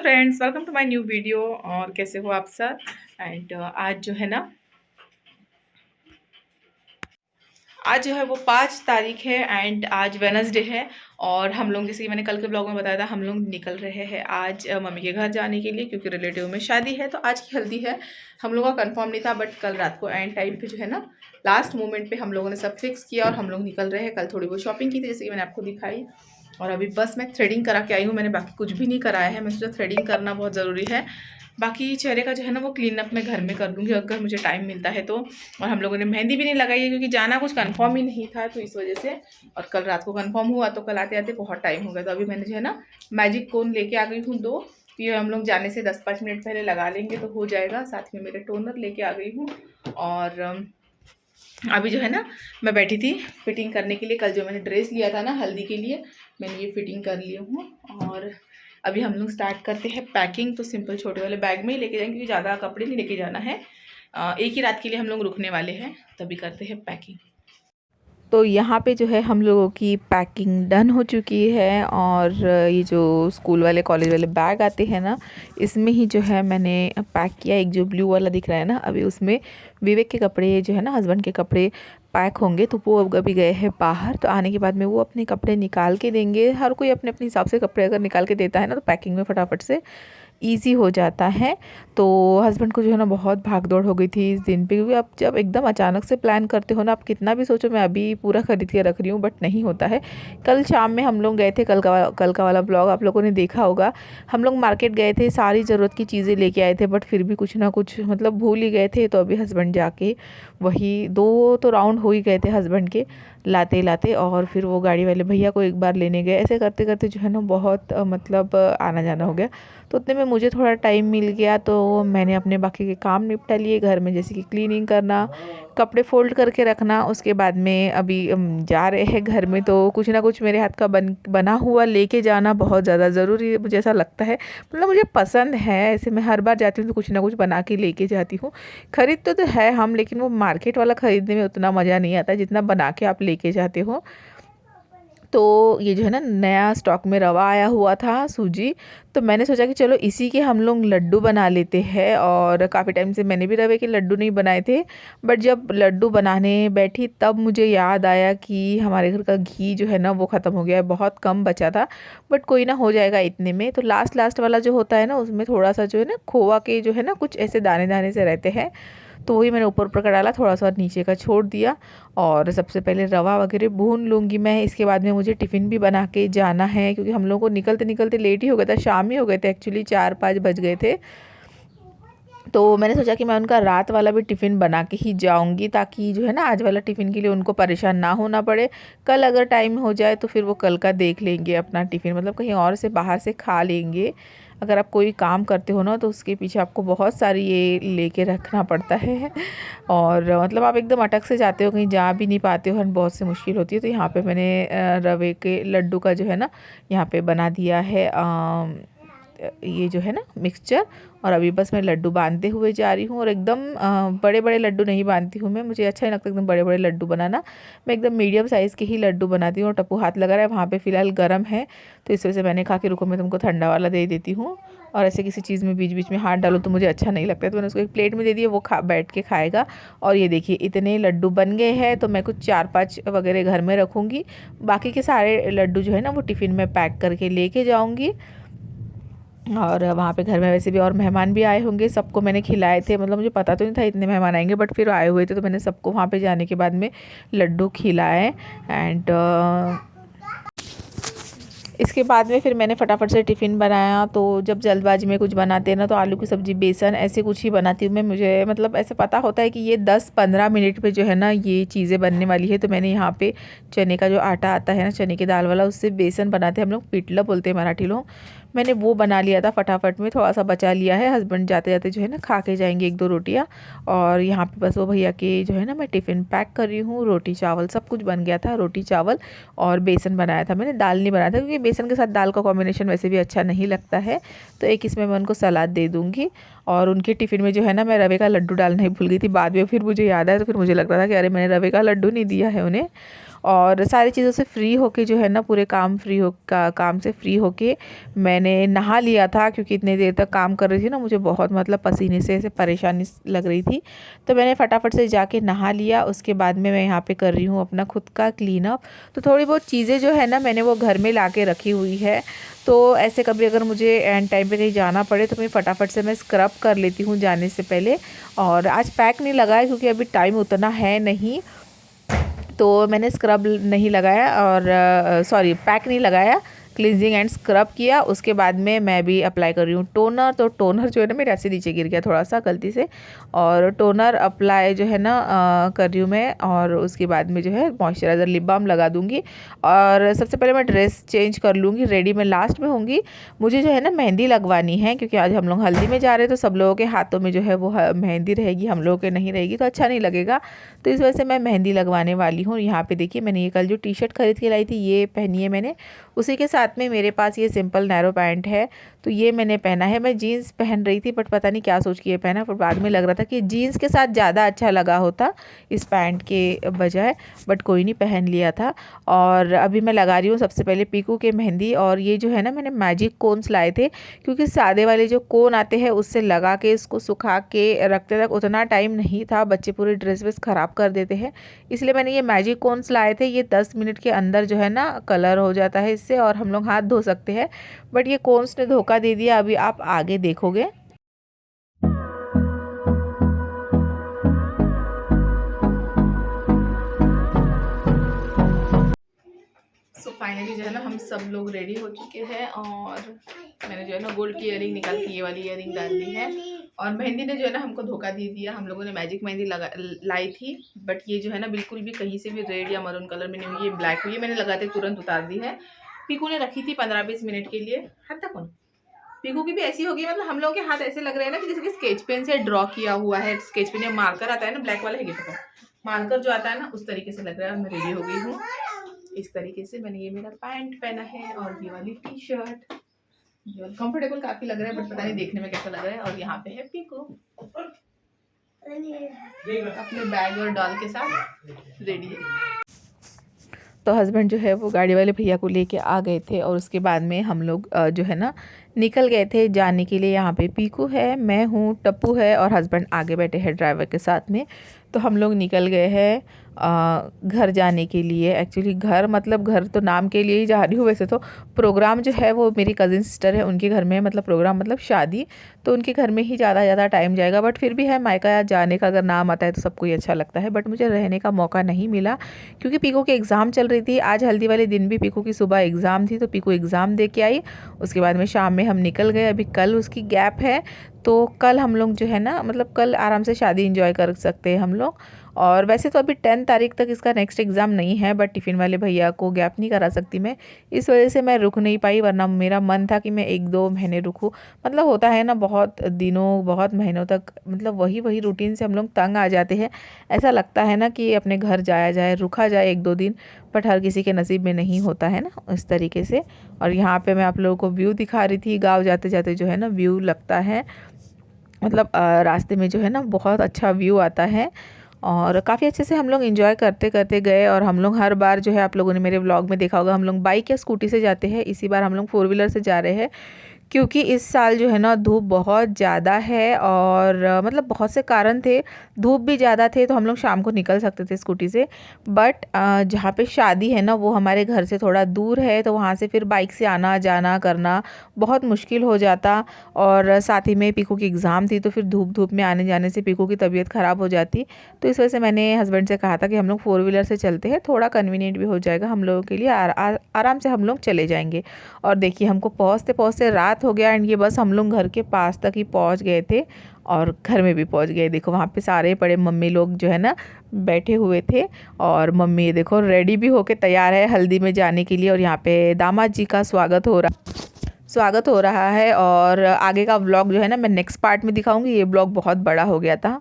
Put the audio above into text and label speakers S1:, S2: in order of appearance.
S1: Friends, welcome to my new video. और कैसे हो आप सब। एंड आज जो है ना, आज जो है वो 5 तारीख है एंड आज वेनसडे है। और हम लोग, जैसे कि मैंने कल के ब्लॉग में बताया था, हम लोग निकल रहे हैं आज मम्मी के घर जाने के लिए, क्योंकि रिलेटिव में शादी है। तो आज की हल्दी है। हम लोगों का कंफर्म नहीं था, बट कल रात को एंड टाइम पे जो है ना, लास्ट मोमेंट पे हम लोगों ने सब फिक्स किया और हम लोग निकल रहे हैं। कल थोड़ी बहुत शॉपिंग की थी, जैसे कि मैंने आपको दिखाई। और अभी बस मैं थ्रेडिंग करा के आई हूँ। मैंने बाकी कुछ भी नहीं कराया है। मैं सोचा थ्रेडिंग करना बहुत ज़रूरी है। बाकी चेहरे का जो है ना वो क्लीन अप मैं घर में कर दूँगी अगर मुझे टाइम मिलता है तो। और हम लोगों ने मेहंदी भी नहीं लगाई है, क्योंकि जाना कुछ कंफर्म ही नहीं था, तो इस वजह से। और कल रात को कंफर्म हुआ तो कल आते आते बहुत टाइम हो गया। तो अभी मैंने जो है ना मैजिक कोन लेके आ गई हूँ 2। ये हम लोग जाने से 10-5 मिनट पहले लगा लेंगे तो हो जाएगा। साथ में मेरे टोनर लेके आ गई हूँ। और अभी जो है ना, मैं बैठी थी फिटिंग करने के लिए। कल जो मैंने ड्रेस लिया था ना हल्दी के लिए, मैंने ये फिटिंग कर ली हूँ। और अभी हम लोग स्टार्ट करते हैं पैकिंग। तो सिंपल छोटे वाले बैग में ही लेके जाएंगे, क्योंकि ज़्यादा कपड़े नहीं लेके जाना है। एक ही रात के लिए हम लोग रुकने वाले हैं, तभी करते हैं पैकिंग। तो यहाँ पे जो है हम लोगों की पैकिंग डन हो चुकी है। और ये जो स्कूल वाले कॉलेज वाले बैग आते हैं ना, इसमें ही जो है मैंने पैक किया। एक जो ब्लू वाला दिख रहा है ना, अभी उसमें विवेक के कपड़े जो है ना, हस्बैंड के कपड़े पैक होंगे। तो वो अभी गए हैं बाहर, तो आने के बाद में वो अपने कपड़े निकाल के देंगे। हर कोई अपने अपने हिसाब से कपड़े अगर निकाल के देता है ना, तो पैकिंग में फटाफट से ईज़ी हो जाता है। तो हस्बैंड को जो है ना बहुत भाग दौड़ हो गई थी इस दिन पे, क्योंकि आप जब एकदम अचानक से प्लान करते हो ना, आप कितना भी सोचो मैं अभी पूरा खरीद के रख रही हूँ, बट नहीं होता है। कल शाम में हम लोग गए थे, कल का वाला ब्लॉग आप लोगों ने देखा होगा। हम लोग मार्केट गए थे, सारी ज़रूरत की चीज़ें लेके आए थे, बट फिर भी कुछ ना कुछ मतलब भूल ही गए थे। तो अभी हस्बैंड जाके वही 2 तो राउंड हो ही गए थे हस्बैंड के लाते लाते, और फिर वो गाड़ी वाले भैया को एक बार लेने गए। ऐसे करते करते जो है ना बहुत मतलब आना जाना हो गया। तो उतने में मुझे थोड़ा टाइम मिल गया, तो मैंने अपने बाकी के काम निपटा लिए घर में, जैसे कि क्लीनिंग करना, कपड़े फोल्ड करके रखना। उसके बाद में अभी जा रहे हैं घर में, तो कुछ ना कुछ मेरे हाथ का बना हुआ लेके जाना बहुत ज़्यादा ज़रूरी है, मुझे ऐसा लगता है। मतलब मुझे पसंद है ऐसे, मैं हर बार जाती हूँ तो कुछ ना कुछ बना के लेके जाती हूँ। खरीदते तो है हम, लेकिन वो मार्केट वाला ख़रीदने में उतना मज़ा नहीं आता जितना बना के आप लेके जाते हो। तो ये जो है ना, नया स्टॉक में रवा आया हुआ था, सूजी। तो मैंने सोचा कि चलो इसी के हम लोग लड्डू बना लेते हैं। और काफ़ी टाइम से मैंने भी रवे के लड्डू नहीं बनाए थे, बट जब लड्डू बनाने बैठी तब मुझे याद आया कि हमारे घर का घी जो है ना वो ख़त्म हो गया है, बहुत कम बचा था। बट कोई ना, हो जाएगा इतने में। तो लास्ट लास्ट वाला जो होता है ना, उसमें थोड़ा सा जो है ना खोआ के जो है ना कुछ ऐसे दाने दाने से रहते हैं। तो वही मैंने ऊपर ऊपर का डाला, थोड़ा सा नीचे का छोड़ दिया। और सबसे पहले रवा वगैरह भून लूँगी मैं। इसके बाद में मुझे टिफ़िन भी बना के जाना है, क्योंकि हम लोगों को निकलते निकलते लेट ही हो गया था, शाम ही हो गए थे एक्चुअली, 4-5 बज गए थे। तो मैंने सोचा कि मैं उनका रात वाला भी टिफ़िन बना के ही जाऊंगी, ताकि जो है ना आज वाला टिफ़िन के लिए उनको परेशान ना होना पड़े। कल अगर टाइम हो जाए तो फिर वो कल का देख लेंगे अपना टिफ़िन, मतलब कहीं और से बाहर से खा लेंगे। अगर आप कोई काम करते हो ना, तो उसके पीछे आपको बहुत सारी ये लेके रखना पड़ता है। और मतलब आप एकदम अटक से जाते हो, कहीं जा भी नहीं पाते हो, बहुत से मुश्किल होती है। तो यहाँ पे मैंने रवे के लड्डू का जो है ना, यहाँ पे बना दिया है ये जो है ना मिक्सचर। और अभी बस मैं लड्डू बांधते हुए जा रही हूँ। और एकदम बड़े बड़े लड्डू नहीं बांधती हूँ मैं, मुझे अच्छा नहीं लगता एकदम बड़े बड़े लड्डू बनाना। मैं एकदम मीडियम साइज़ के ही लड्डू बनाती हूँ। और टप्पू हाथ लगा रहा है वहाँ पे, फ़िलहाल गर्म है, तो इस वजह से मैंने कहा कि रुको मैं तुमको ठंडा वाला दे देती हूँ। और ऐसे किसी चीज़ में बीच बीच में हाथ डालो तो मुझे अच्छा नहीं लगता है, तो मैंने उसको एक प्लेट में दे दिया, वो बैठ के खाएगा। और ये देखिए इतने लड्डू बन गए हैं, तो मैं कुछ 4-5 वगैरह घर में रखूँगी। बाकी के सारे लड्डू जो है ना वो टिफ़िन में पैक करके लेके जाऊँगी। और वहाँ पे घर में वैसे भी और मेहमान भी आए होंगे, सबको मैंने खिलाए थे। मतलब मुझे पता तो नहीं था इतने मेहमान आएंगे, बट फिर आए हुए थे तो मैंने सबको वहाँ पे जाने के बाद में लड्डू खिलाए। एंड इसके बाद में फिर मैंने फटाफट से टिफ़िन बनाया। तो जब जल्दबाजी में कुछ बनाते हैं ना, तो आलू की सब्ज़ी, बेसन, ऐसे कुछ ही बनाती हूँ मैं। मुझे मतलब ऐसे पता होता है कि ये 10-15 मिनट पे जो है ना ये चीज़ें बनने वाली है। तो मैंने यहाँ पे चने का जो आटा आता है ना, चने की दाल वाला, उससे बेसन बनाते हैं हम लोग, पिटला बोलते हैं मराठी लोग। मैंने वो बना लिया था फटाफट में, थोड़ा सा बचा लिया है। हस्बैंड जाते जाते जो है ना खा के जाएंगे 1-2 रोटियाँ। और यहाँ पे बस वो भैया के जो है ना मैं टिफ़िन पैक कर रही हूँ। रोटी चावल सब कुछ बन गया था, रोटी चावल और बेसन बनाया था मैंने, दाल नहीं बनाया था, क्योंकि बेसन के साथ दाल का कॉम्बिनेशन वैसे भी अच्छा नहीं लगता है। तो एक इसमें मैं उनको सलाद दे दूँगी। और उनके टिफ़िन में जो है ना, मैं रवे का लड्डू डालना ही भूल गई थी। बाद में फिर मुझे याद आया, तो फिर मुझे लग रहा था कि अरे मैंने रवे का लड्डू नहीं दिया है उन्हें। और सारी चीज़ों से फ्री होके जो है ना, पूरे काम से फ्री होके मैंने नहा लिया था, क्योंकि इतने देर तक काम कर रही थी ना, मुझे बहुत मतलब पसीने से ऐसे परेशानी लग रही थी। तो मैंने फटाफट से जाके नहा लिया। उसके बाद में मैं यहाँ पे कर रही हूँ अपना खुद का क्लीन अप। तो थोड़ी बहुत चीज़ें जो है ना, मैंने वो घर में ला के रखी हुई है। तो ऐसे कभी अगर मुझे एंड टाइम पे कहीं जाना पड़े तो मैं फटाफट से मैं स्क्रब कर लेती हूँ जाने से पहले। और आज पैक नहीं लगाया क्योंकि अभी टाइम उतना है नहीं, तो मैंने स्क्रब नहीं लगाया और सॉरी पैक नहीं लगाया, क्लींजिंग एंड स्क्रब किया। उसके बाद में मैं भी अप्लाई कर रही हूँ टोनर। तो टोनर जो है ना मेरे ऐसे नीचे गिर गया थोड़ा सा गलती से, और टोनर अप्लाई जो है ना कर रही हूँ मैं। और उसके बाद में जो है मॉइस्चराइज़र लिप बाम लगा दूँगी। और सबसे पहले मैं ड्रेस चेंज कर लूँगी, रेडी मैं लास्ट में होंगी। मुझे जो है ना मेहंदी लगवानी है, क्योंकि आज हम लोग हल्दी में जा रहे हैं, तो सब लोगों के हाथों में जो है वो मेहंदी रहेगी, हम लोगों के नहीं रहेगी तो अच्छा नहीं लगेगा। तो इस वजह से मैं मेहंदी लगवाने वाली हूँ। यहाँ पे देखिए मैंने ये कल जो टी शर्ट खरीद के लाई थी ये पहनी है मैंने। उसी के साथ में मेरे पास ये सिंपल नैरो पैंट है, तो ये मैंने पहना है। मैं जीन्स पहन रही थी बट पता नहीं क्या सोच के ये पहना, पर बाद में लग रहा था कि जीन्स के साथ ज़्यादा अच्छा लगा होता इस पैंट के बजाय, बट कोई नहीं, पहन लिया था। और अभी मैं लगा रही हूँ सबसे पहले पीकू के मेहंदी। और ये जो है ना मैंने मैजिक कोन्स लाए थे, क्योंकि सादे वाले जो कोन आते हैं उससे लगा के इसको सुखा के रखते तक उतना टाइम नहीं था, बच्चे पूरी ड्रेस वेस ख़राब कर देते हैं, इसलिए मैंने ये मैजिक कोन्स लाए थे। ये 10 मिनट के अंदर जो है ना कलर हो जाता है इससे, और हम लोग हाथ धो सकते हैं। बट ये कोन्स ने धोखा दे दिया, अभी आप आगे देखोगे। सो फाइनली जो है ना हम सब लोग रेडी हो चुके हैं, और मैंने जो है ना गोल्ड की इयरिंग निकाल के ये वाली इयरिंग डाल दी है। और मेहंदी ने जो है ना हमको धोखा दे दिया। हम लोगों ने मैजिक मेहंदी लाई थी, बट ये जो है ना बिल्कुल भी कहीं से भी रेड या मरून कलर में नहीं हुई, ये ब्लैक हुई है। मैंने लगाते तुरंत उतार दी है। पीकू ने रखी थी 15-20 मिनट के लिए। हद तक पीकू की भी ऐसी होगी, मतलब हम लोगों के हाथ ऐसे लग रहे हैं ना कि जैसे कि स्केच पेन से ड्रॉ किया हुआ है। स्केच पेन या मार्कर आता है ना ब्लैक वाला, है पता, मार्कर जो आता है ना उस तरीके से लग रहा है। मैं रेडी हो गई हूँ इस तरीके से। मैंने ये मेरा पैंट पहना है और ये वाली टी शर्ट, जो कंफर्टेबल काफी लग रहा है, बट पता नहीं देखने में कैसा लग रहा है। और यहाँ पे है पीकू अपने बैग और डॉल के साथ रेडी है। तो हस्बैंड जो है वो गाड़ी वाले भैया को लेके आ गए थे, और उसके बाद में हम लोग जो है ना निकल गए थे जाने के लिए। यहाँ पे पीकू है, मैं हूँ, टप्पू है, और हस्बैंड आगे बैठे हैं ड्राइवर के साथ में। तो हम लोग निकल गए हैं घर जाने के लिए। एक्चुअली घर मतलब घर तो नाम के लिए ही जा रही हूँ, वैसे तो प्रोग्राम जो है वो मेरी कज़िन सिस्टर है उनके घर में, मतलब प्रोग्राम मतलब शादी, तो उनके घर में ही ज़्यादा टाइम जाएगा। बट फिर भी है, मायका जाने का अगर नाम आता है तो सबको ही अच्छा लगता है। बट मुझे रहने का मौका नहीं मिला, क्योंकि पीकू की एग्ज़ाम चल रही थी। आज हल्दी वाले दिन भी पीकू की सुबह एग्ज़ाम थी, तो पीकू एग्ज़ाम दे के आई। उसके बाद में शाम में हम निकल गए। अभी कल उसकी गैप है, तो कल हम लोग जो है ना, मतलब कल आराम से शादी एंजॉय कर सकते हैं हम लोग। और वैसे तो अभी 10 तारीख तक इसका नेक्स्ट एग्ज़ाम नहीं है, बट टिफ़िन वाले भैया को गैप नहीं करा सकती मैं, इस वजह से मैं रुक नहीं पाई। वरना मेरा मन था कि मैं 1-2 महीने रुकूँ। मतलब होता है ना, बहुत दिनों बहुत महीनों तक मतलब वही रूटीन से हम लोग तंग आ जाते हैं। ऐसा लगता है ना कि अपने घर जाया जाए, रुका जाए 1-2 दिन, बट हर किसी के नसीब में नहीं होता है ना इस तरीके से। और यहाँ पे मैं आप लोगों को व्यू दिखा रही थी। गाँव जाते जाते जो है ना व्यू लगता है, मतलब रास्ते में जो है ना बहुत अच्छा व्यू आता है। और काफ़ी अच्छे से हम लोग एंजॉय करते करते गए। और हम लोग हर बार जो है, आप लोगों ने मेरे व्लॉग में देखा होगा, हम लोग बाइक या स्कूटी से जाते हैं। इसी बार हम लोग 4 व्हीलर से जा रहे हैं, क्योंकि इस साल जो है ना धूप बहुत ज़्यादा है। और मतलब बहुत से कारण थे, धूप भी ज़्यादा थे, तो हम लोग शाम को निकल सकते थे स्कूटी से। बट जहाँ पे शादी है ना वो हमारे घर से थोड़ा दूर है, तो वहाँ से फिर बाइक से आना जाना करना बहुत मुश्किल हो जाता। और साथ ही में पीकू की एग्ज़ाम थी, तो फिर धूप में आने जाने से पीकू की तबीयत ख़राब हो जाती। तो इस वजह से मैंने हस्बैंड से कहा था कि हम लोग 4 व्हीलर से चलते हैं, थोड़ा कन्वीनियंट भी हो जाएगा हम लोगों के लिए, आराम से हम लोग चले जाएंगे। और देखिए हमको पहुँचते पहुँचते रात हो गया, एंड ये बस हम लोग घर के पास तक ही पहुँच गए थे, और घर में भी पहुँच गए। देखो वहाँ पे सारे बड़े मम्मी लोग जो है ना बैठे हुए थे, और मम्मी ये देखो रेडी भी होके तैयार है हल्दी में जाने के लिए। और यहाँ पे दामाद जी का स्वागत हो रहा है। और आगे का व्लॉग जो है ना मैं नेक्स्ट पार्ट में दिखाऊंगी, ये व्लॉग बहुत बड़ा हो गया था।